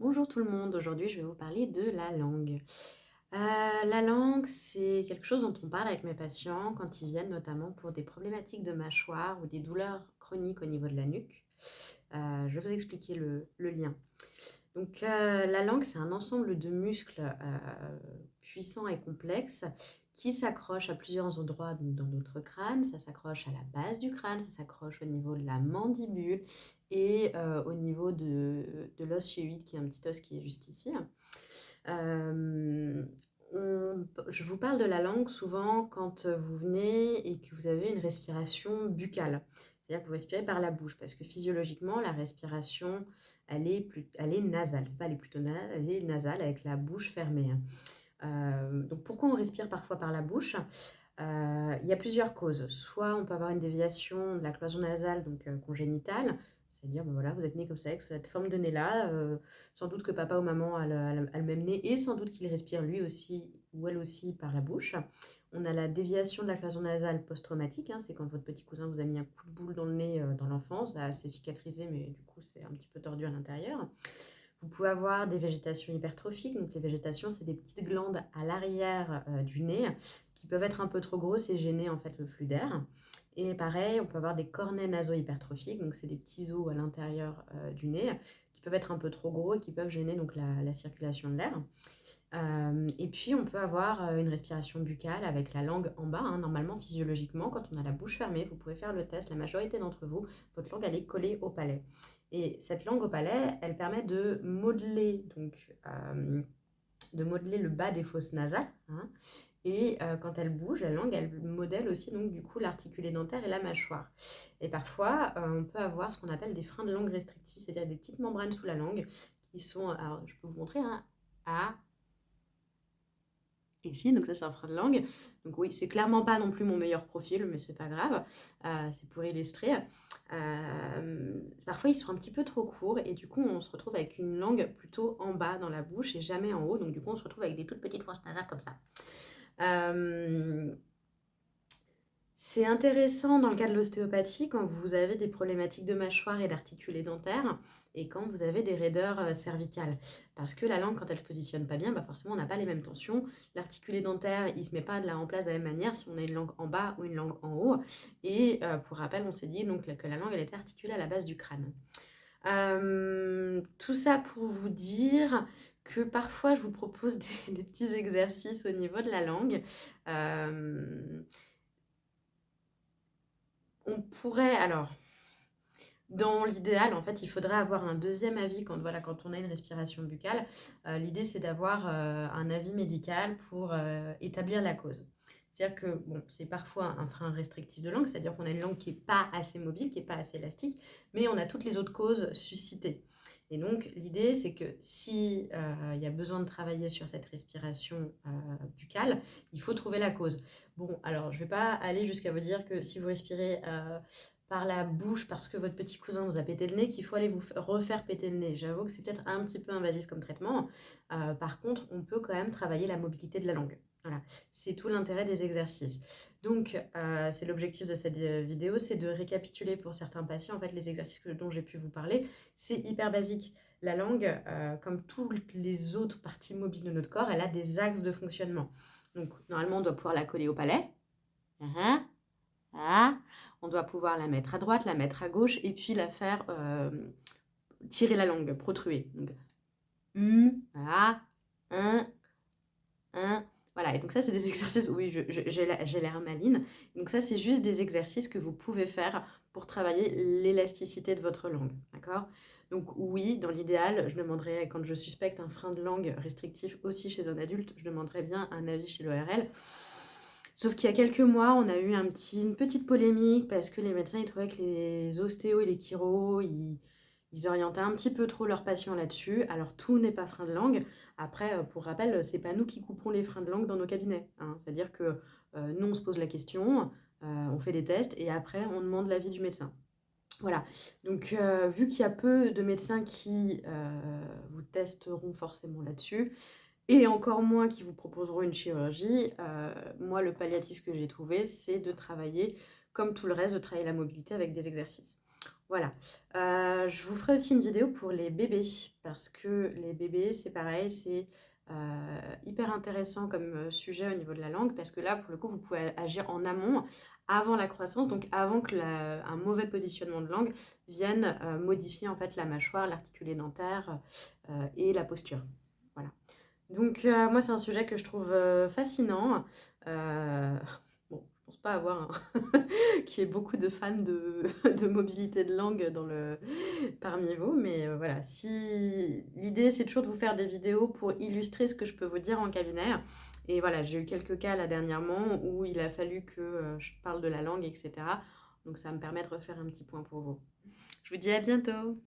Bonjour tout le monde, aujourd'hui je vais vous parler de la langue. La langue, c'est quelque chose dont on parle avec mes patients quand ils viennent notamment pour des problématiques de mâchoire ou des douleurs chroniques au niveau de la nuque. Je vais vous expliquer le lien. Donc, la langue, c'est un ensemble de muscles puissants et complexes qui s'accrochent à plusieurs endroits dans notre crâne. Ça s'accroche à la base du crâne, ça s'accroche au niveau de la mandibule et au niveau de l'os hyoïde, qui est un petit os qui est juste ici. Euh, je vous parle de la langue souvent quand vous venez et que vous avez une respiration buccale. C'est-à-dire que vous respirez par la bouche, parce que physiologiquement, la respiration, elle est nasale. C'est pas elle est plutôt nasale, elle est nasale avec la bouche fermée. Donc pourquoi on respire parfois par la bouche? Il y a plusieurs causes. Soit on peut avoir une déviation de la cloison nasale, donc congénitale, c'est-à-dire bon, voilà, vous êtes né comme ça, avec cette forme de nez-là. Sans doute que papa ou maman a le même nez et sans doute qu'il respire lui aussi ou elle aussi par la bouche. On a la déviation de la cloison nasale post-traumatique, hein, c'est quand votre petit cousin vous a mis un coup de boule dans le nez dans l'enfance. C'est cicatrisé, mais du coup c'est un petit peu tordu à l'intérieur. Vous pouvez avoir des végétations hypertrophiques. Donc les végétations, c'est des petites glandes à l'arrière du nez qui peuvent être un peu trop grosses et gêner en fait le flux d'air. Et pareil, on peut avoir des cornets naso-hypertrophiques. Donc c'est des petits os à l'intérieur du nez qui peuvent être un peu trop gros et qui peuvent gêner donc la circulation de l'air. Et puis on peut avoir une respiration buccale avec la langue en bas, hein. Normalement, physiologiquement, quand on a la bouche fermée, vous pouvez faire le test. La majorité d'entre vous, votre langue, elle est collée au palais. Et cette langue au palais, elle permet de modeler le bas des fosses nasales, hein. Et quand elle bouge, la langue, elle modèle aussi donc du coup l'articulé dentaire et la mâchoire. Et parfois, on peut avoir ce qu'on appelle des freins de langue restrictifs, c'est-à-dire des petites membranes sous la langue qui sont, alors je peux vous montrer, hein, à ici, donc ça c'est un frein de langue. Donc oui, c'est clairement pas non plus mon meilleur profil, mais c'est pas grave. C'est pour illustrer. Parfois ils sont un petit peu trop courts et du coup on se retrouve avec une langue plutôt en bas dans la bouche et jamais en haut. Donc du coup on se retrouve avec des toutes petites fosses nasales comme ça. Euh, c'est intéressant dans le cas de l'ostéopathie quand vous avez des problématiques de mâchoire et d'articulés dentaires et quand vous avez des raideurs cervicales. Parce que la langue, quand elle se positionne pas bien, bah forcément, on n'a pas les mêmes tensions. L'articulé dentaire, il se met pas en place de la même manière si on a une langue en bas ou une langue en haut. Et pour rappel, on s'est dit donc que la langue, elle était articulée à la base du crâne. Tout ça pour vous dire que parfois, je vous propose des petits exercices au niveau de la langue. Euh, on pourrait, alors, dans l'idéal, en fait, il faudrait avoir un deuxième avis quand on a une respiration buccale. L'idée, c'est d'avoir un avis médical pour établir la cause. C'est-à-dire que bon, c'est parfois un frein restrictif de langue, c'est-à-dire qu'on a une langue qui n'est pas assez mobile, qui n'est pas assez élastique, mais on a toutes les autres causes suscitées. Et donc, l'idée, c'est que si il y a besoin de travailler sur cette respiration buccale, il faut trouver la cause. Bon, alors, je ne vais pas aller jusqu'à vous dire que si vous respirez par la bouche parce que votre petit cousin vous a pété le nez qu'il faut aller vous refaire péter le nez. J'avoue que c'est peut-être un petit peu invasif comme traitement. Par contre, on peut quand même travailler la mobilité de la langue. Voilà, c'est tout l'intérêt des exercices. Donc, c'est l'objectif de cette vidéo, c'est de récapituler pour certains patients en fait les exercices dont j'ai pu vous parler. C'est hyper basique. La langue, comme toutes les autres parties mobiles de notre corps, elle a des axes de fonctionnement. Donc, normalement, on doit pouvoir la coller au palais. Ah, on doit pouvoir la mettre à droite, la mettre à gauche et puis la faire tirer la langue, protruer. Donc, ah, un, un. Voilà, et donc ça, c'est des exercices, oui, j'ai l'air maline. Donc ça, c'est juste des exercices que vous pouvez faire pour travailler l'élasticité de votre langue, d'accord? Donc oui, dans l'idéal, je demanderais, quand je suspecte un frein de langue restrictif aussi chez un adulte, je demanderais bien un avis chez l'ORL. Sauf qu'il y a quelques mois, on a eu une petite polémique parce que les médecins ils trouvaient que les ostéos et les chiros, ils orientaient un petit peu trop leurs patients là-dessus. Alors tout n'est pas frein de langue. Après, pour rappel, c'est pas nous qui couperons les freins de langue dans nos cabinets, hein. C'est-à-dire que nous, on se pose la question, on fait des tests et après, on demande l'avis du médecin. Voilà. Donc, vu qu'il y a peu de médecins qui vous testeront forcément là-dessus, et encore moins qui vous proposeront une chirurgie, moi, le palliatif que j'ai trouvé, c'est de travailler, comme tout le reste, de travailler la mobilité avec des exercices. Voilà. Je vous ferai aussi une vidéo pour les bébés parce que les bébés, c'est pareil, c'est, heu, hyper intéressant comme, sujet au niveau de la langue parce que là, pour le coup, vous pouvez agir en amont, avant la croissance, donc avant que la un mauvais positionnement de langue vienne, modifier en fait la mâchoire, l'articulé dentaire, et la posture. Voilà. Donc moi, c'est un sujet que je trouve, fascinant. Bon, je pense pas avoir un qu'il y ait beaucoup de fans de de mobilité de langue parmi vous, mais voilà. Si l'idée, c'est toujours de vous faire des vidéos pour illustrer ce que je peux vous dire en cabinet et voilà, j'ai eu quelques cas là dernièrement où il a fallu que, je parle de la langue et cetera. Donc ça me permet de refaire un petit point pour vous. Je vous dis à bientôt.